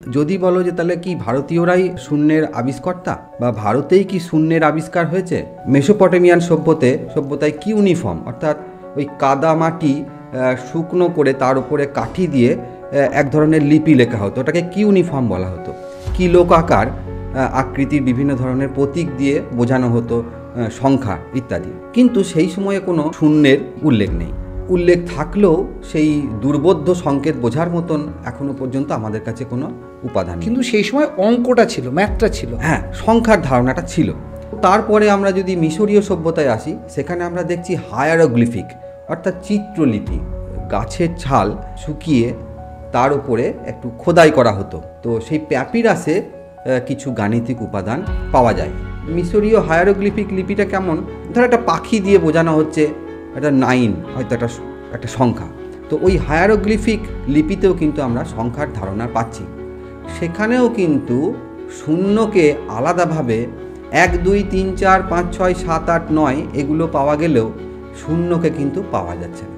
যদি বলো যে তাহলে কি ভারতীয়রাই শূন্যের আবিষ্কর্তা বা ভারতেই কি শূন্যের আবিষ্কার হয়েছে? মেসোপটেমিয়ান সভ্যতায় কি ইউনিফর্ম, অর্থাৎ ওই কাদা মাটি শুকনো করে তার উপরে কাঠি দিয়ে এক ধরনের লিপি লেখা হতো, ওটাকে কি ইউনিফর্ম বলা হতো। কিলোকাকার আকৃতির বিভিন্ন ধরনের প্রতীক দিয়ে বোঝানো হতো সংখ্যা ইত্যাদি। কিন্তু সেই সময়ে কোনো শূন্যের উল্লেখ নেই। উল্লেখ থাকলেও সেই দুর্বোধ্য সংকেত বোঝার মতন এখনো পর্যন্ত আমাদের কাছে কোনো উপাদান নেই। কিন্তু সেই সময় অঙ্কটা ছিল, ম্যাথটা ছিল, হ্যাঁ, সংখ্যার ধারণাটা ছিল। তারপরে আমরা যদি মিশরীয় সভ্যতায় আসি, সেখানে আমরা দেখছি হায়ারোগ্লিফিক অর্থাৎ চিত্রলিপি। গাছের ছাল শুকিয়ে তার উপরে একটু খোদাই করা হতো, তো সেই প্যাপিরাসে কিছু গাণিতিক উপাদান পাওয়া যায়। মিশরীয় হায়ারোগ্লিফিক লিপিটা কেমন, ধর একটা পাখি দিয়ে বোঝানো হচ্ছে একটা 9, হয়তো একটা সংখ্যা। তো ওই হায়ারোগ্লিফিক লিপিতেও কিন্তু আমরা সংখ্যার ধারণা পাচ্ছি। সেখানেও কিন্তু শূন্যকে আলাদাভাবে 1 2 3 4 5 6 7 8 9 এগুলো পাওয়া গেলেও শূন্যকে কিন্তু পাওয়া যাচ্ছে না।